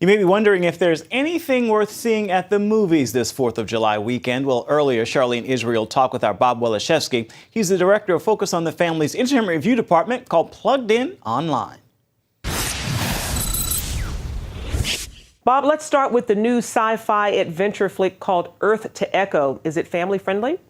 You may be wondering if there's anything worth seeing at the movies this 4th of July weekend. Well, earlier, Charlene Israel talked with our Bob Waliszewski. He's the director of Focus on the Family's Entertainment Review Department called Plugged In Online. Bob, let's start with the new sci-fi adventure flick called Earth to Echo. Is it family friendly?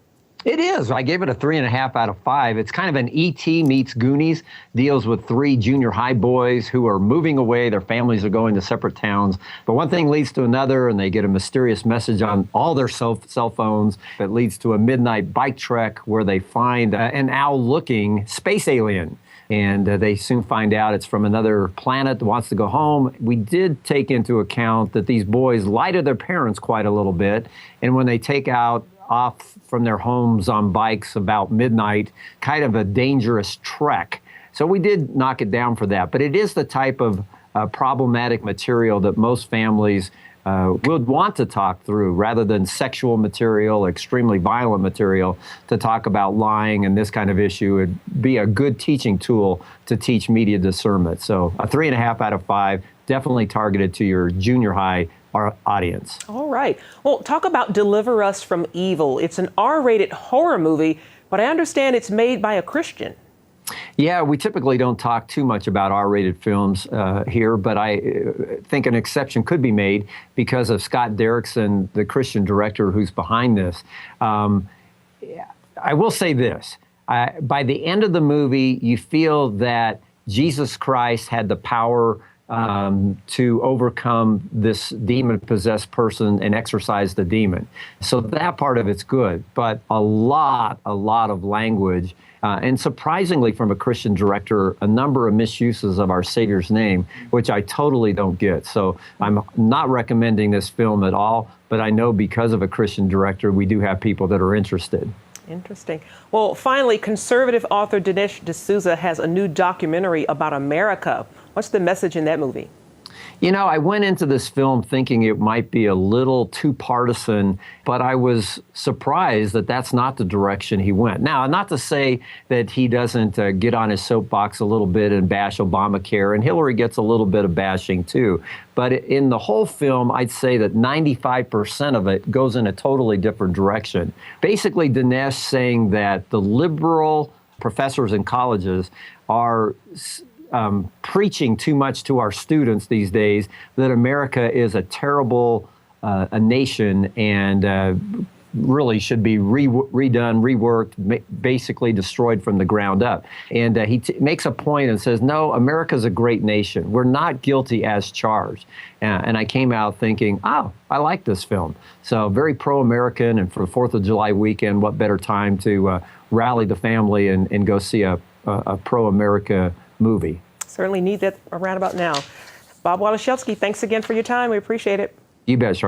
It is. I gave it a 3.5 out of 5. It's kind of an E.T. meets Goonies, deals with 3 junior high boys who are moving away. Their families are going to separate towns. But one thing leads to another, and they get a mysterious message on all their cell phones that leads to a midnight bike trek where they find an owl-looking space alien. And they soon find out it's from another planet that wants to go home. We did take into account that these boys lie to their parents quite a little bit. And when they take off from their homes on bikes about midnight, kind of a dangerous trek. So we did knock it down for that. But it is the type of problematic material that most families would want to talk through rather than sexual material, extremely violent material to talk about lying and this kind of issue. Would be a good teaching tool to teach media discernment. So a 3.5 out of 5, definitely targeted to your junior high audience. All right. Well, talk about Deliver Us from Evil. It's an R-rated horror movie, but I understand it's made by a Christian. Yeah, we typically don't talk too much about R-rated films here, but I think an exception could be made because of Scott Derrickson, the Christian director who's behind this. I will say this. By the end of the movie, you feel that Jesus Christ had the power to overcome this demon-possessed person and exorcise the demon. So that part of it's good, but a lot of language, and surprisingly from a Christian director, a number of misuses of our Savior's name, which I totally don't get. So I'm not recommending this film at all, but I know because of a Christian director, we do have people that are interested. Interesting. Well, finally, conservative author Dinesh D'Souza has a new documentary about America. What's the message in that movie? You know, I went into this film thinking it might be a little too partisan, but I was surprised that that's not the direction he went. Now, not to say that he doesn't get on his soapbox a little bit and bash Obamacare, and Hillary gets a little bit of bashing too. But in the whole film, I'd say that 95% of it goes in a totally different direction. Basically, Dinesh saying that the liberal professors in colleges are preaching too much to our students these days, that America is a terrible a nation and really should be redone, reworked, basically destroyed from the ground up. And he makes a point and says, no, America's a great nation. We're not guilty as charged. And I came out thinking, oh, I like this film. So very pro-American, and for the 4th of July weekend, what better time to rally the family and go see a pro-America movie. Certainly need that around about now. Bob Waliszewski, thanks again for your time. We appreciate it. You bet, Charlene.